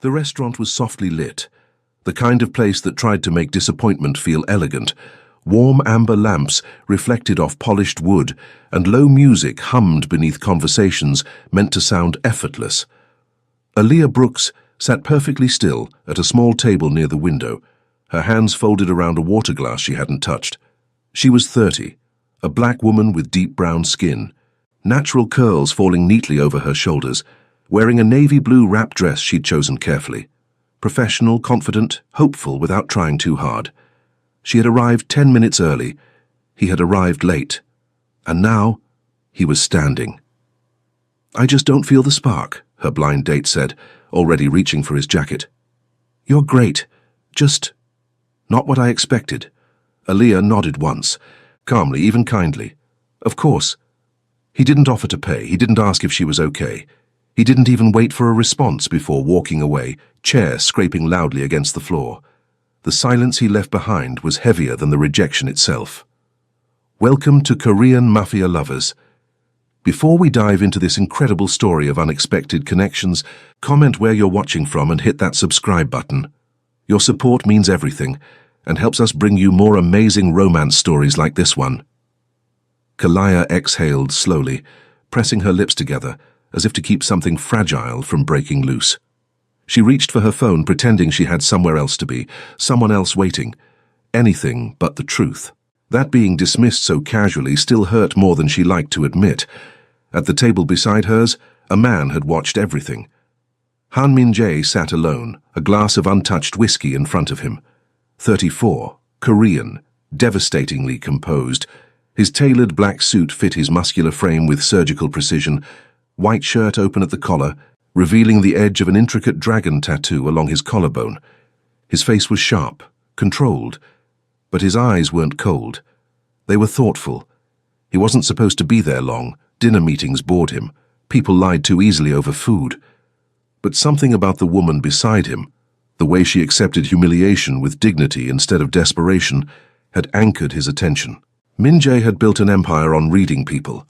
The restaurant was softly lit, the kind of place that tried to make disappointment feel elegant. Warm amber lamps reflected off polished wood, and low music hummed beneath conversations meant to sound effortless. Aaliyah Brooks sat perfectly still at a small table near the window, her hands folded around a water glass she hadn't touched. She was 30, a black woman with deep brown skin, natural curls falling neatly over her shoulders, wearing a navy blue wrap dress she'd chosen carefully. Professional, confident, hopeful without trying too hard. She had arrived 10 minutes early. He had arrived late. And now, he was standing. "I just don't feel the spark," her blind date said, already reaching for his jacket. "You're great. Just not what I expected." Aaliyah nodded once, calmly, even kindly. "Of course." He didn't offer to pay. He didn't ask if she was okay. He didn't even wait for a response before walking away, chair scraping loudly against the floor. The silence he left behind was heavier than the rejection itself. Welcome to Korean Mafia lovers. Before we dive into this incredible story of unexpected connections, comment where you're watching from and hit that subscribe button. Your support means everything and helps us bring you more amazing romance stories like this one. Kalaya exhaled slowly, pressing her lips together as if to keep something fragile from breaking loose. She reached for her phone, pretending she had somewhere else to be, someone else waiting. Anything but the truth. That being dismissed so casually still hurt more than she liked to admit. At the table beside hers, a man had watched everything. Han Min-jae sat alone, a glass of untouched whiskey in front of him. 34, Korean, devastatingly composed. His tailored black suit fit his muscular frame with surgical precision, white shirt open at the collar, revealing the edge of an intricate dragon tattoo along his collarbone. His face was sharp, controlled, but his eyes weren't cold. They were thoughtful. He wasn't supposed to be there long. Dinner meetings bored him. People lied too easily over food. But something about the woman beside him, the way she accepted humiliation with dignity instead of desperation, had anchored his attention. Min-jae had built an empire on reading people,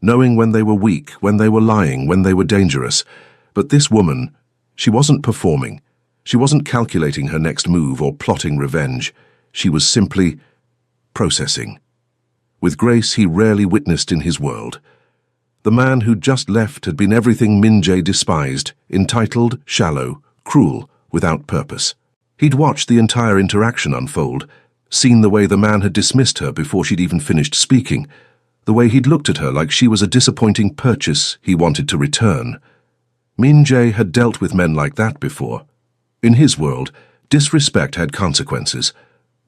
knowing when they were weak, when they were lying, when they were dangerous. But this woman, she wasn't performing. She wasn't calculating her next move or plotting revenge. She was simply processing. With grace he rarely witnessed in his world. The man who'd just left had been everything Min-jae despised, entitled, shallow, cruel, without purpose. He'd watched the entire interaction unfold, seen the way the man had dismissed her before she'd even finished speaking, the way he'd looked at her like she was a disappointing purchase he wanted to return. Min-jae had dealt with men like that before. In his world, disrespect had consequences.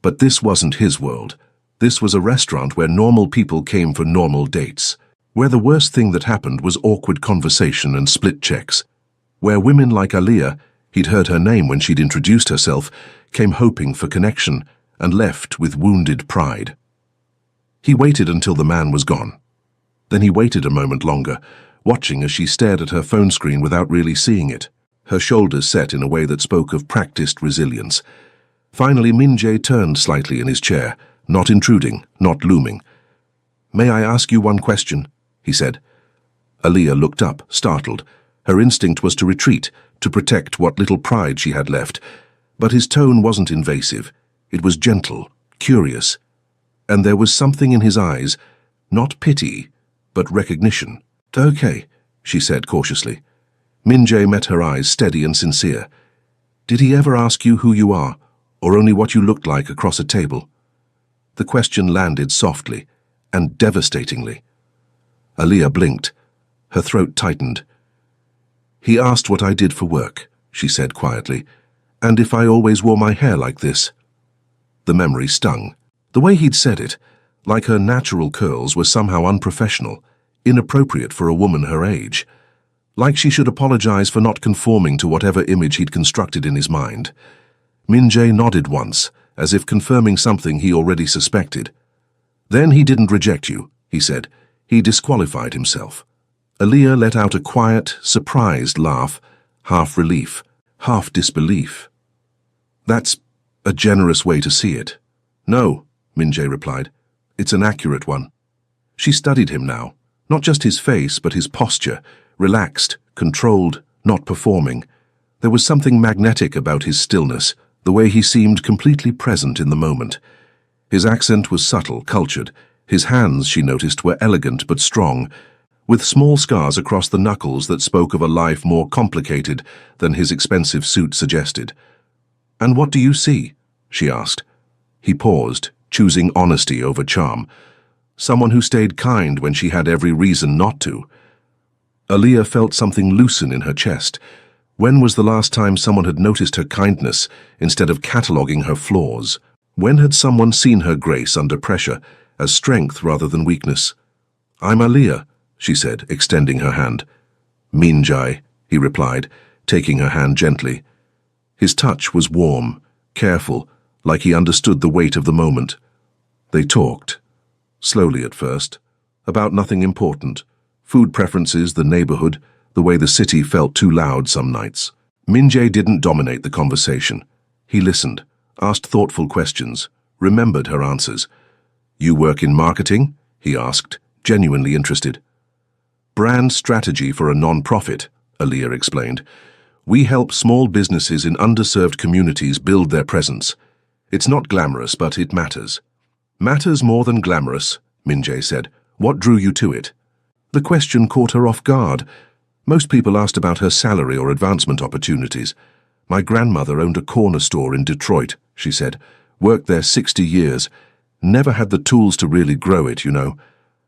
But this wasn't his world. This was a restaurant where normal people came for normal dates, where the worst thing that happened was awkward conversation and split checks, where women like Aaliyah, he'd heard her name when she'd introduced herself, came hoping for connection and left with wounded pride. He waited until the man was gone. Then he waited a moment longer, watching as she stared at her phone screen without really seeing it, her shoulders set in a way that spoke of practiced resilience. Finally, Min-jae turned slightly in his chair, not intruding, not looming. "May I ask you one question?" he said. Aaliyah looked up, startled. Her instinct was to retreat, to protect what little pride she had left. But his tone wasn't invasive. It was gentle, curious. And there was something in his eyes, not pity, but recognition. "Okay," she said cautiously. Min-jae met her eyes, steady and sincere. "Did he ever ask you who you are, or only what you looked like across a table?" The question landed softly and devastatingly. Aaliyah blinked. Her throat tightened. "He asked what I did for work," she said quietly, "and if I always wore my hair like this." The memory stung. The way he'd said it, like her natural curls, was somehow unprofessional, inappropriate for a woman her age. Like she should apologize for not conforming to whatever image he'd constructed in his mind. Min-jae nodded once, as if confirming something he already suspected. "Then he didn't reject you," he said. "He disqualified himself." Aaliyah let out a quiet, surprised laugh, half relief, half disbelief. "That's a generous way to see it." "No," Min-jae replied. "It's an accurate one." She studied him now, not just his face, but his posture, relaxed, controlled, not performing. There was something magnetic about his stillness, the way he seemed completely present in the moment. His accent was subtle, cultured. His hands, she noticed, were elegant but strong, with small scars across the knuckles that spoke of a life more complicated than his expensive suit suggested. "And what do you see?" she asked. He paused, choosing honesty over charm. Someone who stayed kind when she had every reason not to. Aaliyah felt something loosen in her chest. When was the last time someone had noticed her kindness instead of cataloguing her flaws? When had someone seen her grace under pressure as strength rather than weakness? "I'm Aaliyah," she said, extending her hand. "Minjai," he replied, taking her hand gently. His touch was warm, careful, like he understood the weight of the moment. They talked, slowly at first, about nothing important. Food preferences, the neighborhood, the way the city felt too loud some nights. Minjay didn't dominate the conversation. He listened, asked thoughtful questions, remembered her answers. "You work in marketing?" he asked, genuinely interested. "Brand strategy for a non-profit," Aaliyah explained. "We help small businesses in underserved communities build their presence. It's not glamorous, but it matters." "Matters more than glamorous," Minjay said. "What drew you to it?" The question caught her off guard. Most people asked about her salary or advancement opportunities. "My grandmother owned a corner store in Detroit," she said. "Worked there 60 years. Never had the tools to really grow it, you know.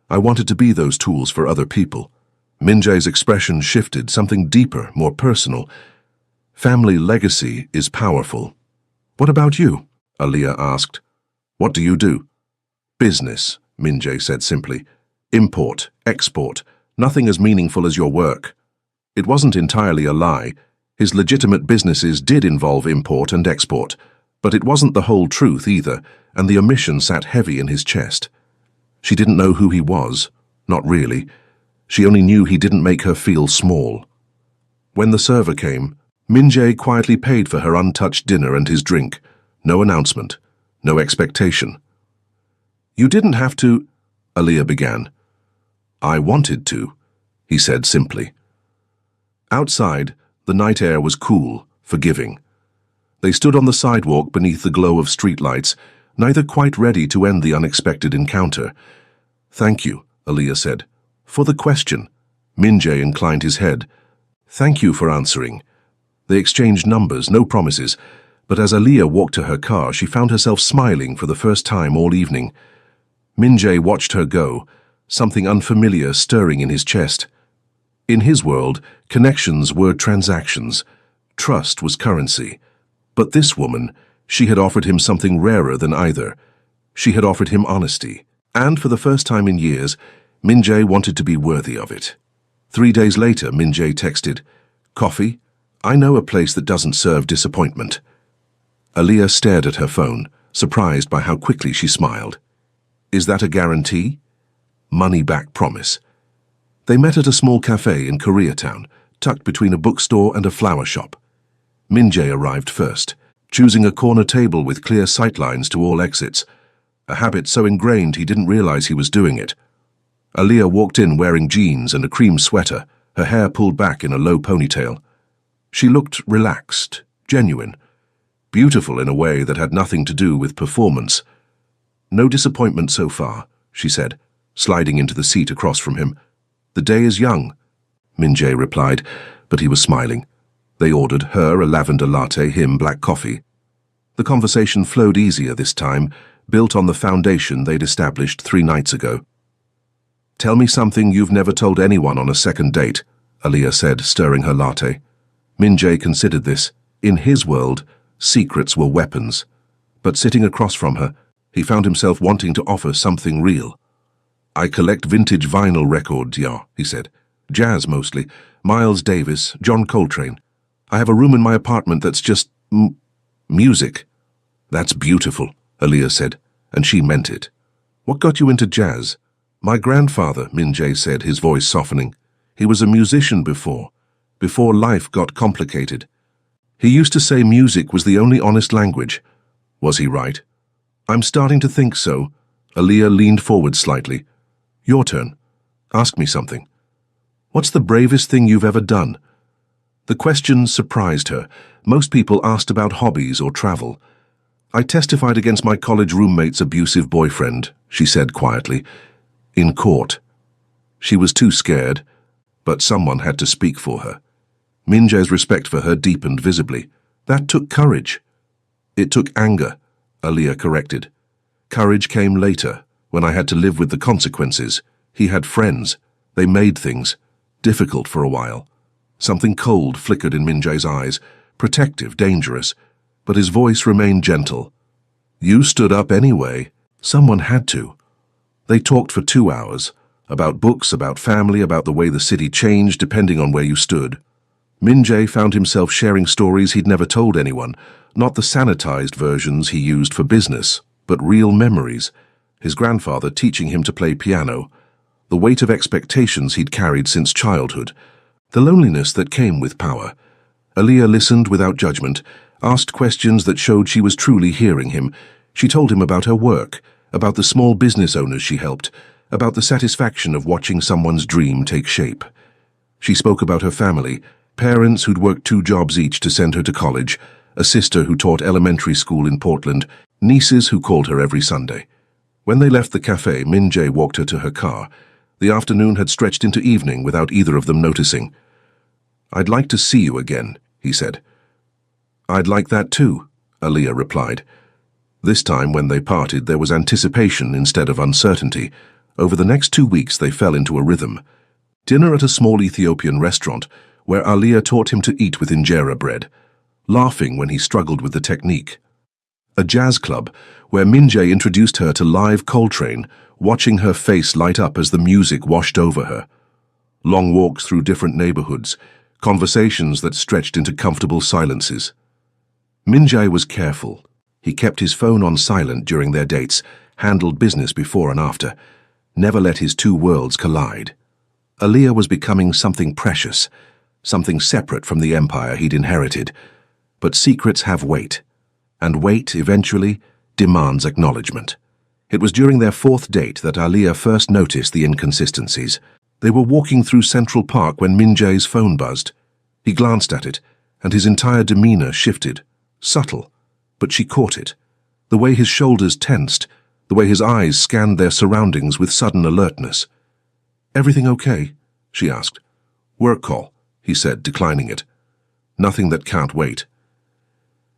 I wanted to be those tools for other people." Minjay's expression shifted, something deeper, more personal. "Family legacy is powerful." "What about you?" Aaliyah asked. "What do you do?" "Business," Minjay said simply. "Import, export, nothing as meaningful as your work." It wasn't entirely a lie. His legitimate businesses did involve import and export, but it wasn't the whole truth either, and the omission sat heavy in his chest. She didn't know who he was, not really. She only knew he didn't make her feel small. When the server came, Minjay quietly paid for her untouched dinner and his drink. No announcement, no expectation. "You didn't have to," Aaliyah began. "I wanted to," he said simply. Outside, the night air was cool, forgiving. They stood on the sidewalk beneath the glow of streetlights, neither quite ready to end the unexpected encounter. "Thank you," Aaliyah said. "For the question." Minjay inclined his head. "Thank you for answering." They exchanged numbers, no promises, but as Aaliyah walked to her car, she found herself smiling for the first time all evening. Minjay watched her go, something unfamiliar stirring in his chest. In his world, connections were transactions. Trust was currency. But this woman, she had offered him something rarer than either. She had offered him honesty. And for the first time in years, Minjay wanted to be worthy of it. 3 days later, Minjay texted, "Coffee? I know a place that doesn't serve disappointment." Aaliyah stared at her phone, surprised by how quickly she smiled. "Is that a guarantee?" Money-back promise. They met at a small cafe in Koreatown, tucked between a bookstore and a flower shop. Minjay arrived first, choosing a corner table with clear sightlines to all exits, a habit so ingrained he didn't realize he was doing it. Aaliyah walked in wearing jeans and a cream sweater, her hair pulled back in a low ponytail. She looked relaxed, genuine, beautiful in a way that had nothing to do with performance. "No disappointment so far," she said, sliding into the seat across from him. "The day is young," Minjay replied, but he was smiling. They ordered, her a lavender latte, him black coffee. The conversation flowed easier this time, built on the foundation they'd established 3 nights ago. "Tell me something you've never told anyone on a second date," Aaliyah said, stirring her latte. Minjay considered this. In his world, secrets were weapons. But sitting across from her, he found himself wanting to offer something real. "I collect vintage vinyl records, yeah," he said. "Jazz mostly. Miles Davis, John Coltrane. I have a room in my apartment that's just music." "That's beautiful," Aaliyah said, and she meant it. "What got you into jazz?" "My grandfather," Minjay said, his voice softening. "He was a musician before life got complicated. He used to say music was the only honest language." Was he right? "I'm starting to think so." Aaliyah leaned forward slightly. "Your turn. Ask me something." "What's the bravest thing you've ever done?" The questions surprised her. Most people asked about hobbies or travel. "I testified against my college roommate's abusive boyfriend," she said quietly. "In court." She was too scared, but someone had to speak for her. Min-jae's respect for her deepened visibly. That took courage. "It took anger," Aaliyah corrected. "Courage came later, when I had to live with the consequences. He had friends. They made things difficult for a while." Something cold flickered in Min-jae's eyes, protective, dangerous, but his voice remained gentle. "You stood up anyway. Someone had to." They talked for 2 hours, about books, about family, about the way the city changed depending on where you stood. Min-jae found himself sharing stories he'd never told anyone, not the sanitized versions he used for business, but real memories. His grandfather teaching him to play piano, the weight of expectations he'd carried since childhood, the loneliness that came with power. Aaliyah listened without judgment, asked questions that showed she was truly hearing him. She told him about her work, about the small business owners she helped, about the satisfaction of watching someone's dream take shape. She spoke about her family, parents who'd worked 2 jobs each to send her to college, a sister who taught elementary school in Portland, nieces who called her every Sunday. When they left the cafe, Min-jae walked her to her car. The afternoon had stretched into evening without either of them noticing. "I'd like to see you again," he said. "I'd like that too," Aaliyah replied. This time, when they parted, there was anticipation instead of uncertainty. Over the next 2 weeks, they fell into a rhythm. Dinner at a small Ethiopian restaurant, where Aaliyah taught him to eat with injera bread, laughing when he struggled with the technique. A jazz club, where Min-jae introduced her to live Coltrane, watching her face light up as the music washed over her. Long walks through different neighborhoods, conversations that stretched into comfortable silences. Min-jae was careful. He kept his phone on silent during their dates, handled business before and after, never let his 2 worlds collide. Aaliyah was becoming something precious, something separate from the empire he'd inherited. But secrets have weight, and weight, eventually, demands acknowledgement. It was during their 4th date that Aaliyah first noticed the inconsistencies. They were walking through Central Park when Min-jae's phone buzzed. He glanced at it, and his entire demeanor shifted. Subtle, but she caught it. The way his shoulders tensed, the way his eyes scanned their surroundings with sudden alertness. "Everything okay?" she asked. "Work call," he said, declining it. "Nothing that can't wait."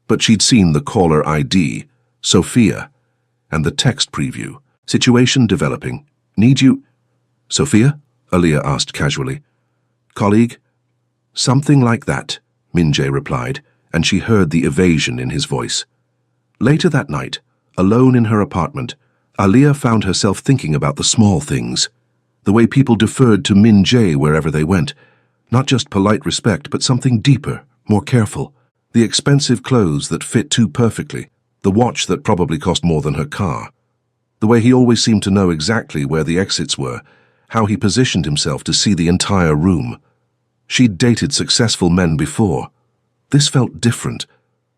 But she'd seen the caller ID, Sophia, and the text preview. "Situation developing. Need you—" "Sophia?" Aaliyah asked casually. "Colleague?" "Something like that," Min-jae replied, and she heard the evasion in his voice. Later that night, alone in her apartment, Aaliyah found herself thinking about the small things, the way people deferred to Min-jae wherever they went. Not just polite respect, but something deeper, more careful. The expensive clothes that fit too perfectly, the watch that probably cost more than her car. The way he always seemed to know exactly where the exits were, how he positioned himself to see the entire room. She'd dated successful men before. This felt different.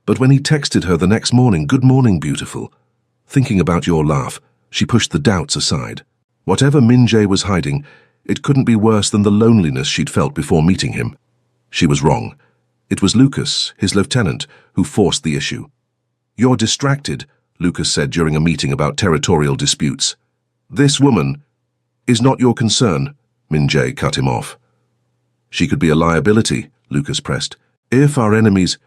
But when he texted her the next morning, "Good morning, beautiful," thinking about your laugh, she pushed the doubts aside. Whatever Min-jae was hiding, it couldn't be worse than the loneliness she'd felt before meeting him. She was wrong. It was Lucas, his lieutenant, who forced the issue. "You're distracted," Lucas said during a meeting about territorial disputes. "This woman is not your concern," Min-jae cut him off. "She could be a liability," Lucas pressed. "If our enemies,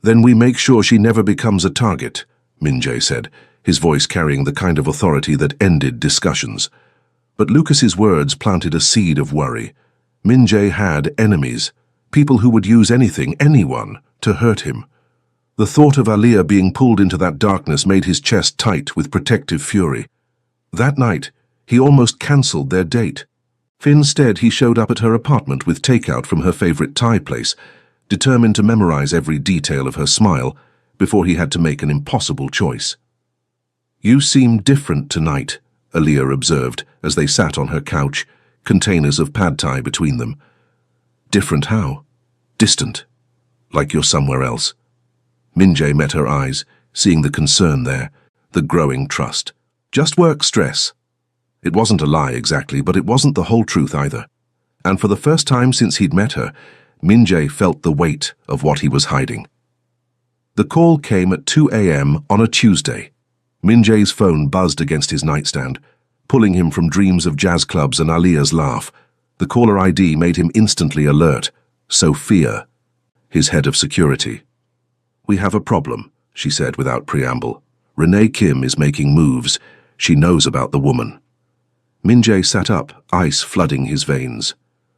then we make sure she never becomes a target," Min-jae said, his voice carrying the kind of authority that ended discussions. But Lucas's words planted a seed of worry. Min-jae had enemies, people who would use anything, anyone, to hurt him. The thought of Aaliyah being pulled into that darkness made his chest tight with protective fury. That night, he almost cancelled their date. Instead, he showed up at her apartment with takeout from her favorite Thai place, determined to memorize every detail of her smile before he had to make an impossible choice. "You seem different tonight," Aaliyah observed as they sat on her couch, containers of pad thai between them. "Different how?" "Distant. Like you're somewhere else." Min-jae met her eyes, seeing the concern there, the growing trust. "Just work stress." It wasn't a lie exactly, but it wasn't the whole truth either. And for the first time since he'd met her, Min-jae felt the weight of what he was hiding. The call came at 2 a.m. on a Tuesday. Min-jae's phone buzzed against his nightstand, pulling him from dreams of jazz clubs and Alia's laugh. The caller ID made him instantly alert. Sophia, his head of security. "We have a problem," she said without preamble. "Renee Kim is making moves. She knows about the woman." Min-jae sat up, ice flooding his veins.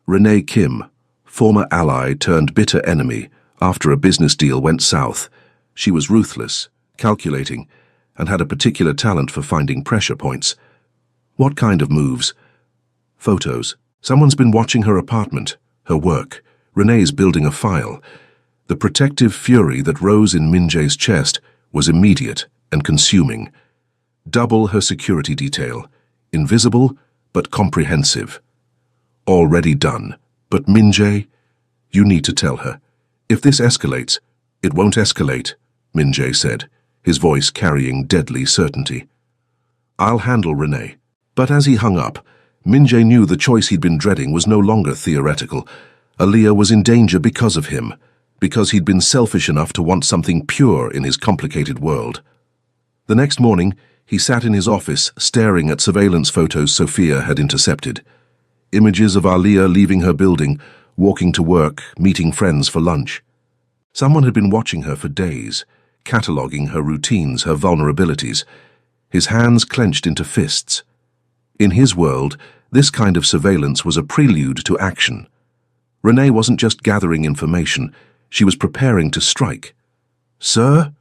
Renee Kim, former ally turned bitter enemy after a business deal went south. She was ruthless, calculating, and had a particular talent for finding pressure points. What kind of moves? Photos. Someone's been watching her apartment, her work. Renee's building a file. The protective fury that rose in Min-jae's chest was immediate and consuming. Double her security detail. Invisible, but comprehensive. Already done. But Min-jae, you need to tell her. If this escalates, it won't escalate, Min-jae said, his voice carrying deadly certainty. "I'll handle Renee." But as he hung up, Min-jae knew the choice he'd been dreading was no longer theoretical. Alia was in danger because of him, because he'd been selfish enough to want something pure in his complicated world. The next morning, he sat in his office staring at surveillance photos Sophia had intercepted. Images of Alia leaving her building, walking to work, meeting friends for lunch. Someone had been watching her for days, cataloguing her routines, her vulnerabilities. His hands clenched into fists. In his world, this kind of surveillance was a prelude to action. Renee wasn't just gathering information, she was preparing to strike. "Sir?"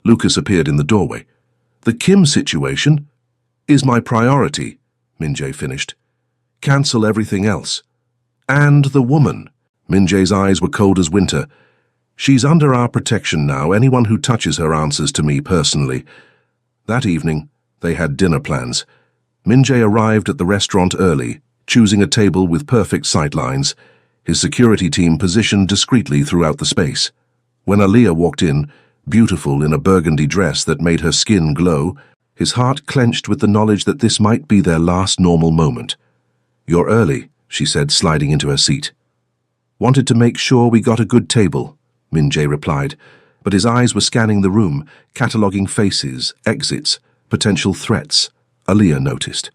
Lucas appeared in the doorway. "The Kim situation is my priority," Min-jae finished. "Cancel everything else. And the woman." Min-jae's eyes were cold as winter. "She's under our protection now. Anyone who touches her answers to me personally." That evening, they had dinner plans. Min-jae arrived at the restaurant early, choosing a table with perfect sightlines, his security team positioned discreetly throughout the space. When Alia walked in, beautiful in a burgundy dress that made her skin glow, his heart clenched with the knowledge that this might be their last normal moment. "You're early," she said, sliding into her seat. "Wanted to make sure we got a good table," Min-jae replied, but his eyes were scanning the room, cataloguing faces, exits, potential threats. Alia noticed.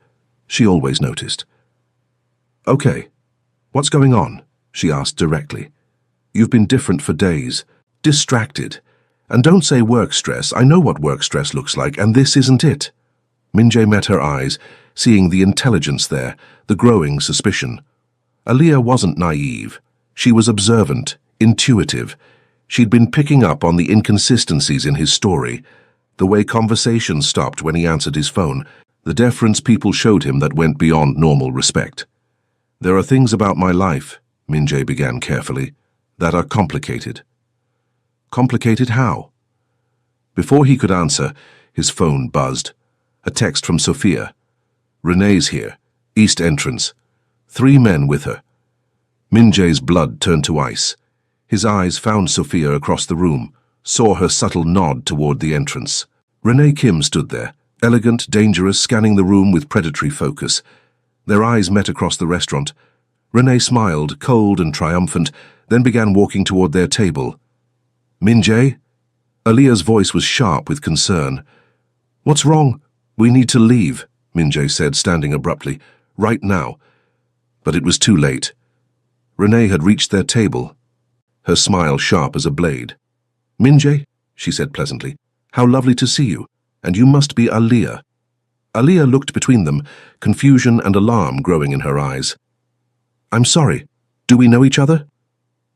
She always noticed. "Okay, what's going on?" she asked directly. "You've been different for days, distracted. And don't say work stress. I know what work stress looks like, and this isn't it." Min-jae met her eyes, seeing the intelligence there, the growing suspicion. Alia wasn't naive. She was observant, intuitive. She'd been picking up on the inconsistencies in his story, the way conversations stopped when he answered his phone, the deference people showed him that went beyond normal respect. "There are things about my life," Min-jae began carefully, "that are complicated." Complicated how? Before he could answer, his phone buzzed. A text from Sophia. "Renee's here. East entrance. 3 men with her." Min-jae's blood turned to ice. His eyes found Sophia across the room, saw her subtle nod toward the entrance. Renee Kim stood there, elegant, dangerous, scanning the room with predatory focus. Their eyes met across the restaurant. Renee smiled, cold and triumphant, then began walking toward their table. "Min-jae?" Alia's voice was sharp with concern. "What's wrong?" "We need to leave," Min-jae said, standing abruptly. "Right now." But it was too late. Renee had reached their table, her smile sharp as a blade. "Min-jae," she said pleasantly, "how lovely to see you. And you must be Alia." Alia looked between them, confusion and alarm growing in her eyes. "I'm sorry. Do we know each other?"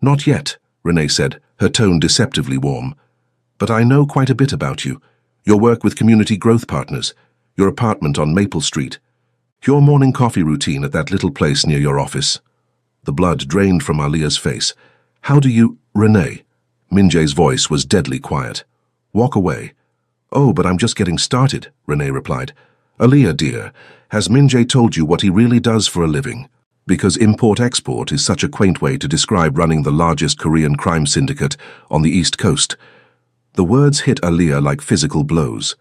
"Not yet," Renee said, her tone deceptively warm. "But I know quite a bit about you. Your work with community growth partners, your apartment on Maple Street, your morning coffee routine at that little place near your office." The blood drained from Alia's face. "How do you—" "Renee." Min-jae's voice was deadly quiet. "Walk away." "Oh, but I'm just getting started," Renee replied. "Alia, dear, has Min-jae told you what he really does for a living? Because import-export is such a quaint way to describe running the largest Korean crime syndicate on the East Coast." The words hit Alia like physical blows.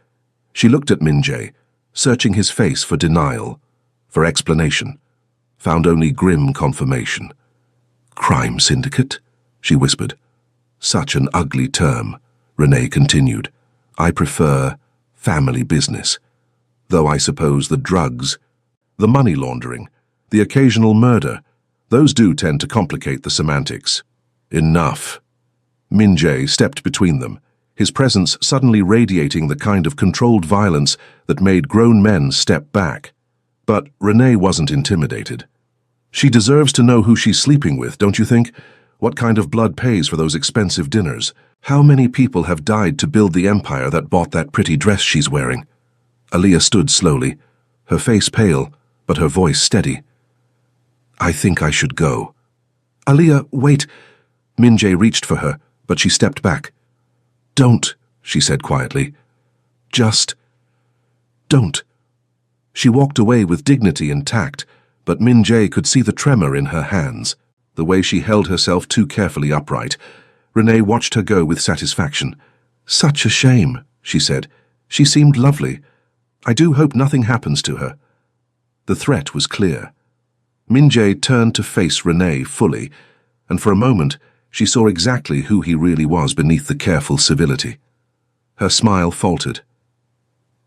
She looked at Min-jae, searching his face for denial, for explanation, found only grim confirmation. Crime syndicate? She whispered. Such an ugly term, Renee continued. I prefer family business. Though I suppose the drugs, the money laundering, the occasional murder, those do tend to complicate the semantics. Enough. Min Jae stepped between them, his presence suddenly radiating the kind of controlled violence that made grown men step back. But Renee wasn't intimidated. She deserves to know who she's sleeping with, don't you think? What kind of blood pays for those expensive dinners? How many people have died to build the empire that bought that pretty dress she's wearing? Aaliyah stood slowly, her face pale, but her voice steady. I think I should go. Aaliyah, wait. Min Jae reached for her, but she stepped back. Don't, she said quietly. Just don't. She walked away with dignity and tact, but Min Jae could see the tremor in her hands, the way she held herself too carefully upright. Renee watched her go with satisfaction. Such a shame, she said. She seemed lovely. I do hope nothing happens to her. The threat was clear. Min Jae turned to face Renee fully, and for a moment she saw exactly who he really was beneath the careful civility. Her smile faltered.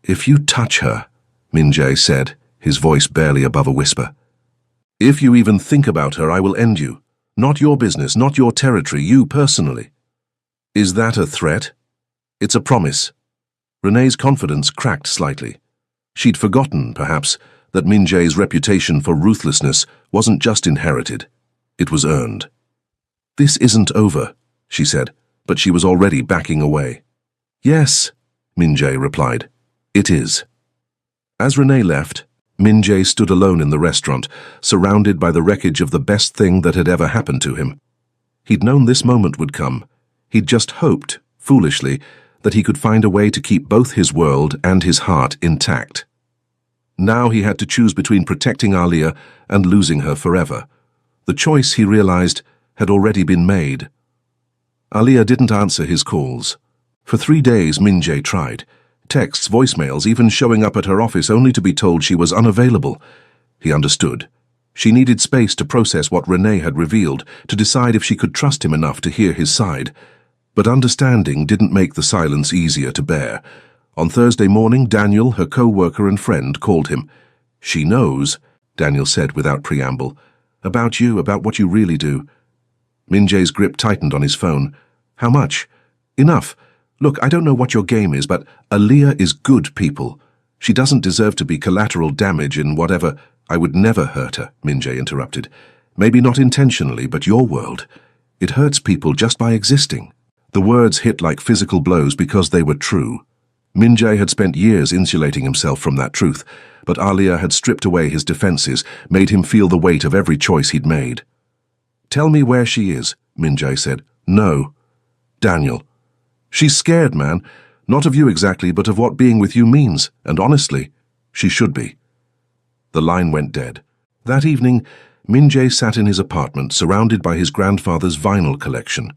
If you touch her, Min Jae said, his voice barely above a whisper. If you even think about her, I will end you. Not your business, not your territory, you personally. Is that a threat? It's a promise. Renee's confidence cracked slightly. She'd forgotten, perhaps, that Min Jae's reputation for ruthlessness wasn't just inherited. It was earned. This isn't over, she said, but she was already backing away. Yes, Min Jae replied. It is. As Renee left, Min Jae stood alone in the restaurant, surrounded by the wreckage of the best thing that had ever happened to him. He'd known this moment would come. He'd just hoped, foolishly, that he could find a way to keep both his world and his heart intact. Now he had to choose between protecting Aaliyah and losing her forever. The choice, he realized, had already been made. Aaliyah didn't answer his calls. For 3 days Min Jae tried. Texts, voicemails, even showing up at her office only to be told she was unavailable. He understood. She needed space to process what Renee had revealed, to decide if she could trust him enough to hear his side. But understanding didn't make the silence easier to bear. On Thursday morning, Daniel, her co-worker and friend, called him. She knows, Daniel said without preamble. About you, about what you really do. Min Jae's grip tightened on his phone. How much? Enough. Look, I don't know what your game is, but Aaliyah is good people. She doesn't deserve to be collateral damage in whatever. I would never hurt her, Min Jae interrupted. Maybe not intentionally, but your world. It hurts people just by existing. The words hit like physical blows because they were true. Min Jae had spent years insulating himself from that truth, but Aaliyah had stripped away his defenses, made him feel the weight of every choice he'd made. Tell me where she is, Min Jae said. No. Daniel. She's scared, man. Not of you exactly, but of what being with you means, and honestly, she should be. The line went dead. That evening, Min Jae sat in his apartment, surrounded by his grandfather's vinyl collection.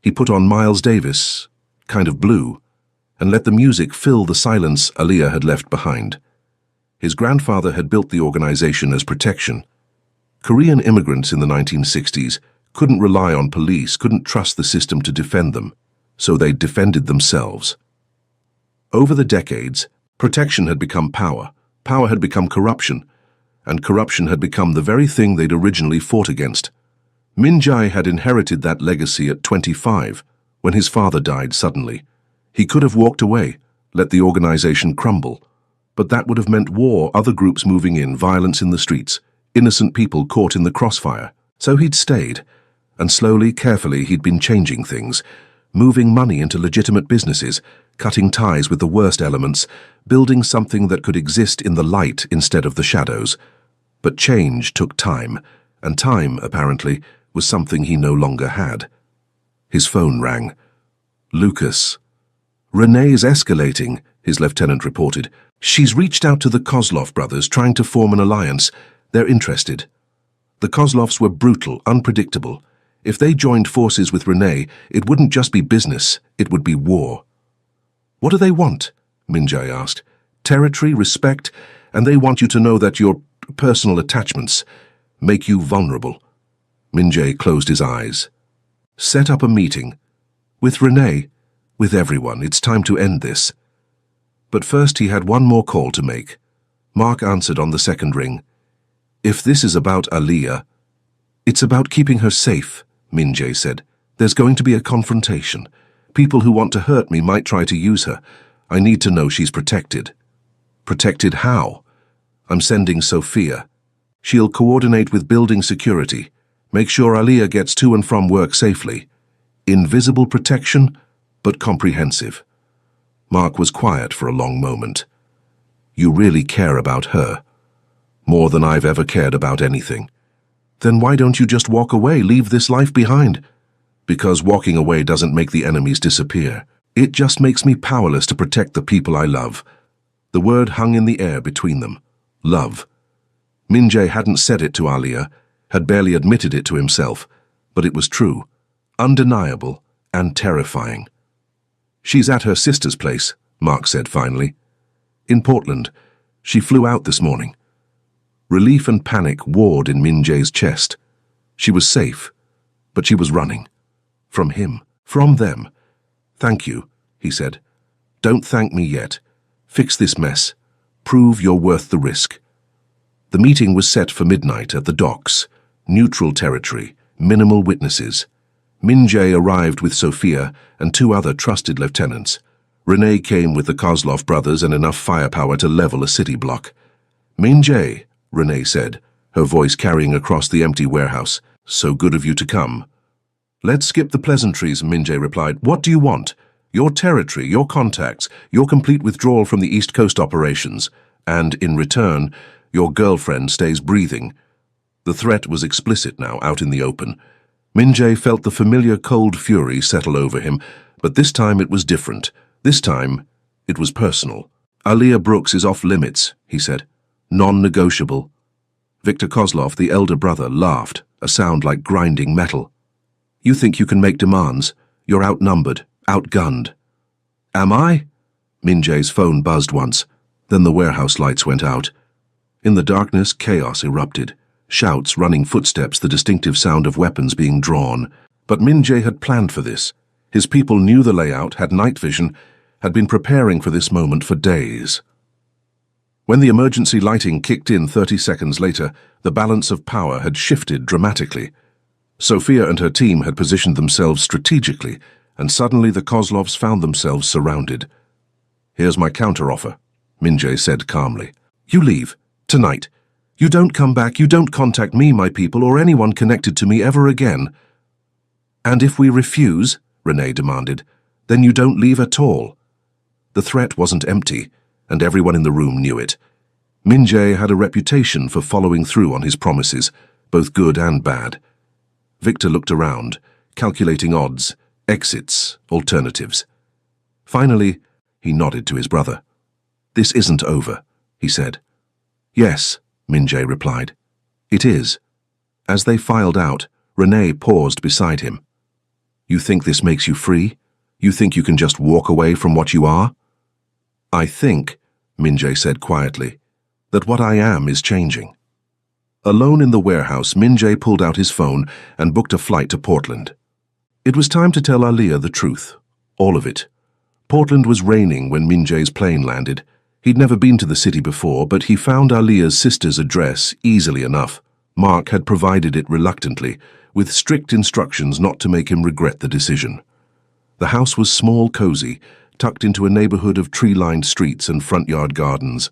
He put on Miles Davis, kind of blue, and let the music fill the silence Aaliyah had left behind. His grandfather had built the organization as protection. Korean immigrants in the 1960s couldn't rely on police, couldn't trust the system to defend them, so they defended themselves. Over the decades, protection had become power, power had become corruption, and corruption had become the very thing they'd originally fought against. Min Jae had inherited that legacy at 25, when his father died suddenly. He could have walked away, let the organization crumble, but that would have meant war, other groups moving in, violence in the streets, innocent people caught in the crossfire. So he'd stayed, and slowly, carefully, he'd been changing things, moving money into legitimate businesses, cutting ties with the worst elements, building something that could exist in the light instead of the shadows. But change took time, and time, apparently, was something he no longer had. His phone rang. Lucas. Renee's escalating, his lieutenant reported. She's reached out to the Kozlov brothers, trying to form an alliance. They're interested. The Kozlovs were brutal, unpredictable. If they joined forces with Renee, it wouldn't just be business, it would be war. What do they want? Min Jae asked. Territory, respect, and they want you to know that your personal attachments make you vulnerable. Min-jae closed his eyes. Set up a meeting. With Renee. With everyone. It's time to end this. But first he had one more call to make. Mark answered on the second ring. If this is about Aaliyah, it's about keeping her safe, Min-jae said. There's going to be a confrontation. People who want to hurt me might try to use her. I need to know she's protected. Protected how? I'm sending Sophia. She'll coordinate with building security. Make sure Aaliyah gets to and from work safely. Invisible protection, but comprehensive. Mark was quiet for a long moment. You really care about her? More than I've ever cared about anything. Then why don't you just walk away, leave this life behind? Because walking away doesn't make the enemies disappear. It just makes me powerless to protect the people I love. The word hung in the air between them. Love. Min-jae hadn't said it to Aaliyah, had barely admitted it to himself, but it was true, undeniable, and terrifying. She's at her sister's place, Mark said finally. In Portland. She flew out this morning. Relief and panic warred in Min-jae's chest. She was safe, but she was running. From him. From them. Thank you, he said. Don't thank me yet. Fix this mess. Prove you're worth the risk. The meeting was set for midnight at the docks. Neutral territory. Minimal witnesses. Min-jae arrived with Sophia and 2 other trusted lieutenants. Renee came with the Kozlov brothers and enough firepower to level a city block. Min-jae, Renee said, her voice carrying across the empty warehouse. So good of you to come. Let's skip the pleasantries, Min-jae replied. What do you want? Your territory, your contacts, your complete withdrawal from the East Coast operations. And, in return, your girlfriend stays breathing. The threat was explicit now, out in the open. Min-jae felt the familiar cold fury settle over him, but this time it was different. This time, it was personal. Aaliyah Brooks is off limits, he said. Non-negotiable. Victor Kozlov, the elder brother, laughed, a sound like grinding metal. You think you can make demands? You're outnumbered, outgunned. Am I? Min-jae's phone buzzed once. Then the warehouse lights went out. In the darkness, chaos erupted. Shouts, running footsteps, the distinctive sound of weapons being drawn. But Min-jae had planned for this. His people knew the layout, had night vision, had been preparing for this moment for days. When the emergency lighting kicked in 30 seconds later, the balance of power had shifted dramatically. Sophia and her team had positioned themselves strategically, and suddenly the Kozlovs found themselves surrounded. Here's my counteroffer, Min-jae said calmly. You leave. Tonight. You don't come back, you don't contact me, my people, or anyone connected to me ever again. And if we refuse, Renee demanded, then you don't leave at all. The threat wasn't empty, and everyone in the room knew it. Min-jae had a reputation for following through on his promises, both good and bad. Victor looked around, calculating odds, exits, alternatives. Finally, he nodded to his brother. This isn't over, he said. Yes, Min-jae replied. It is. As they filed out, Renee paused beside him. You think this makes you free? You think you can just walk away from what you are? I think, Min-jae said quietly, that what I am is changing. Alone in the warehouse, Min-jae pulled out his phone and booked a flight to Portland. It was time to tell Aaliyah the truth, all of it. Portland was raining when Min-jae's plane landed. He'd never been to the city before, but he found Aaliyah's sister's address easily enough. Mark had provided it reluctantly, with strict instructions not to make him regret the decision. The house was small, cozy, tucked into a neighborhood of tree-lined streets and front-yard gardens.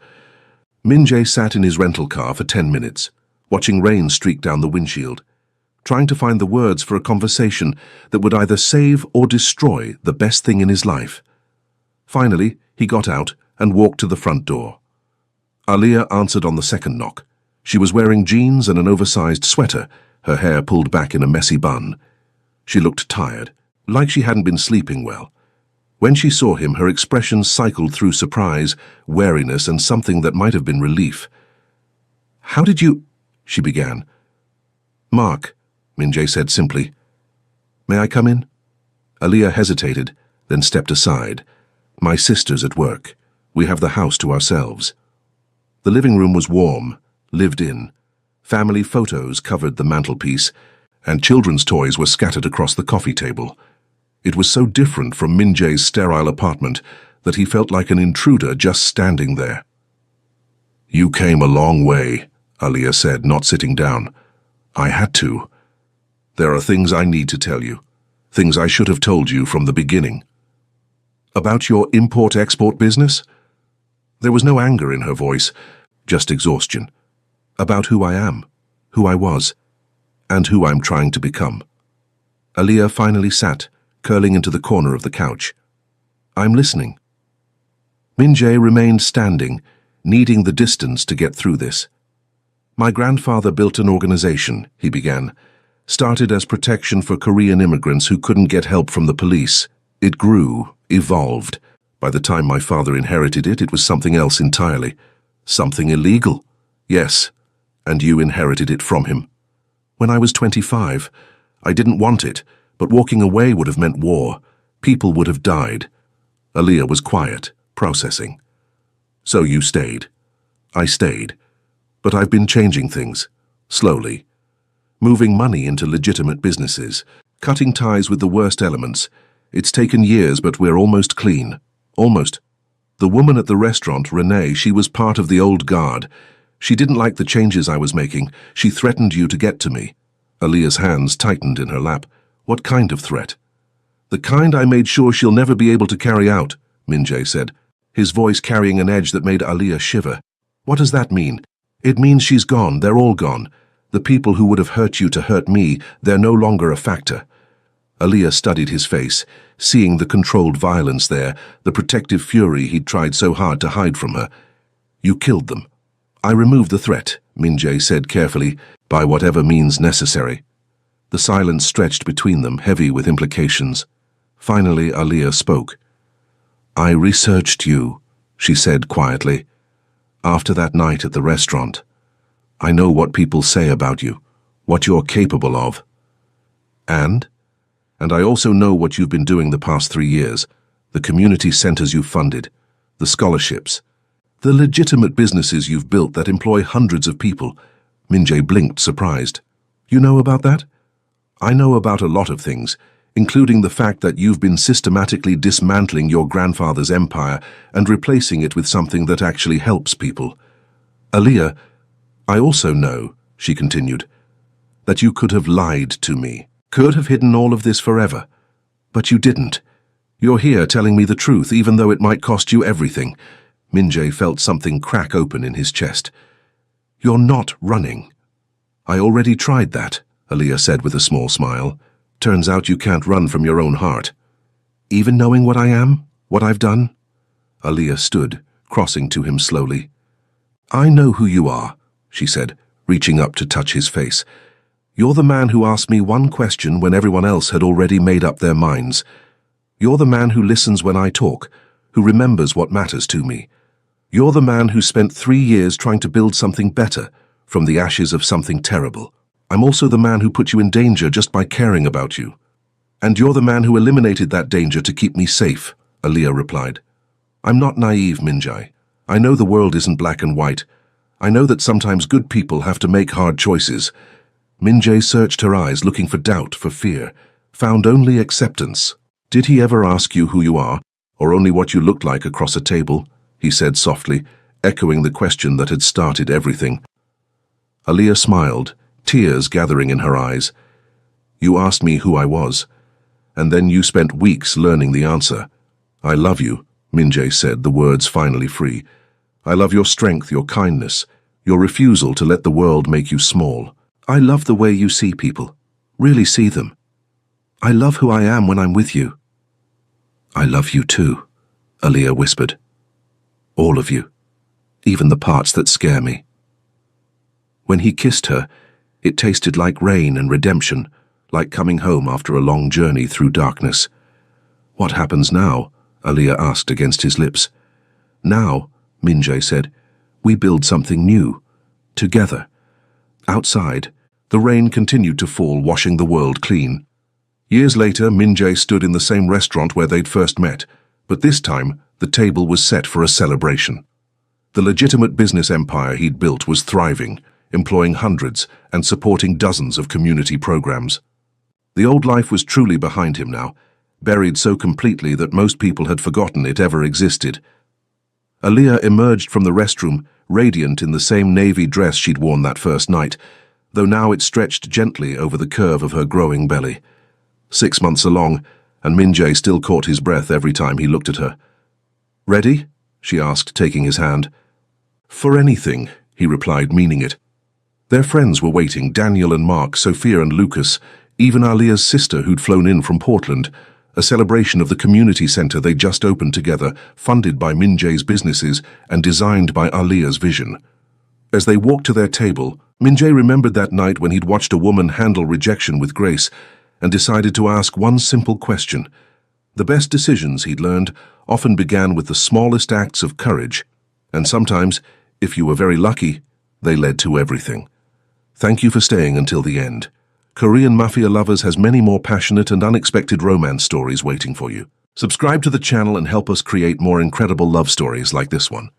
Min-jae sat in his rental car for 10 minutes, watching rain streak down the windshield, trying to find the words for a conversation that would either save or destroy the best thing in his life. Finally, he got out and walked to the front door. Aaliyah answered on the second knock. She was wearing jeans and an oversized sweater, her hair pulled back in a messy bun. She looked tired, like she hadn't been sleeping well. When she saw him, her expression cycled through surprise, wariness, and something that might have been relief. How did you... she began. Mark, Min-jae said simply. May I come in? Aaliyah hesitated, then stepped aside. My sister's at work. We have the house to ourselves. The living room was warm, lived in. Family photos covered the mantelpiece, and children's toys were scattered across the coffee table. It was so different from Min Jae's sterile apartment that he felt like an intruder just standing there. "You came a long way," Aliyah said, not sitting down. "I had to. There are things I need to tell you, things I should have told you from the beginning." "About your import-export business?" There was no anger in her voice, just exhaustion. "About who I am, who I was, and who I'm trying to become." Aliyah finally sat, curling into the corner of the couch. "I'm listening." Min Jae remained standing, needing the distance to get through this. "My grandfather built an organization," he began. "Started as protection for Korean immigrants who couldn't get help from the police. It grew, evolved. By the time my father inherited it, it was something else entirely. Something illegal. Yes, and you inherited it from him. When I was 25, I didn't want it, but walking away would have meant war. People would have died." Aliyah was quiet, processing. "So you stayed." "I stayed. But I've been changing things, slowly. Moving money into legitimate businesses, cutting ties with the worst elements. It's taken years, but we're almost clean. Almost. The woman at the restaurant, Renee, she was part of the old guard. She didn't like the changes I was making. She threatened you to get to me." Aliyah's hands tightened in her lap. "What kind of threat?" "The kind I made sure she'll never be able to carry out," Min Jae said, his voice carrying an edge that made Aliyah shiver. "What does that mean?" "It means she's gone. They're all gone. The people who would have hurt you to hurt me, they're no longer a factor." Aliyah studied his face, seeing the controlled violence there, the protective fury he'd tried so hard to hide from her. "You killed them." "I removed the threat," Min Jae said carefully, "by whatever means necessary." The silence stretched between them, heavy with implications. Finally, Aliyah spoke. "I researched you," she said quietly. "After that night at the restaurant. I know what people say about you, what you're capable of. And I also know what you've been doing the past 3 years, the community centers you've funded, the scholarships, the legitimate businesses you've built that employ hundreds of people." Min Jae blinked, surprised. "You know about that?" "I know about a lot of things, including the fact that you've been systematically dismantling your grandfather's empire and replacing it with something that actually helps people. Aliyah, I also know," she continued, "that you could have lied to me, could have hidden all of this forever. But you didn't. You're here telling me the truth, even though it might cost you everything." Min Jae felt something crack open in his chest. "You're not running." "I already tried that," Aliyah said with a small smile. "Turns out you can't run from your own heart." "Even knowing what I am, what I've done?" Aliyah stood, crossing to him slowly. "I know who you are," she said, reaching up to touch his face. "You're the man who asked me one question when everyone else had already made up their minds. You're the man who listens when I talk, who remembers what matters to me. You're the man who spent 3 years trying to build something better from the ashes of something terrible. I'm also the man who put you in danger just by caring about you. And you're the man who eliminated that danger to keep me safe," Aliyah replied. "I'm not naive, Min Jae. I know the world isn't black and white. I know that sometimes good people have to make hard choices." Min Jae searched her eyes, looking for doubt, for fear, found only acceptance. "Did he ever ask you who you are, or only what you looked like across a table?" he said softly, echoing the question that had started everything. Aliyah smiled, tears gathering in her eyes. "You asked me who I was, and then you spent weeks learning the answer. I love you," Min Jae said, the words finally free. "I love your strength, your kindness, your refusal to let the world make you small. I love the way you see people, really see them. I love who I am when I'm with you." "I love you too," Aliyah whispered. "All of you, even the parts that scare me." When he kissed her, it tasted like rain and redemption, like coming home after a long journey through darkness. "What happens now?" Aliyah asked against his lips. "Now," Min Jae said, "we build something new, together." Outside, the rain continued to fall, washing the world clean. Years later, Min Jae stood in the same restaurant where they'd first met, but this time the table was set for a celebration. The legitimate business empire he'd built was thriving. employing hundreds and supporting dozens of community programs. The old life was truly behind him now, buried so completely that most people had forgotten it ever existed. Aaliyah emerged from the restroom, radiant in the same navy dress she'd worn that first night, though now it stretched gently over the curve of her growing belly. 6 months along, and Min-jae still caught his breath every time he looked at her. "Ready?" she asked, taking his hand. "For anything," he replied, meaning it. Their friends were waiting, Daniel and Mark, Sophia and Lucas, even Aaliyah's sister who'd flown in from Portland, a celebration of the community center they just opened together, funded by Min-jae's businesses and designed by Aaliyah's vision. As they walked to their table, Min-jae remembered that night when he'd watched a woman handle rejection with grace and decided to ask one simple question. The best decisions, he'd learned, often began with the smallest acts of courage, and sometimes, if you were very lucky, they led to everything. Thank you for staying until the end. Korean Mafia Lovers has many more passionate and unexpected romance stories waiting for you. Subscribe to the channel and help us create more incredible love stories like this one.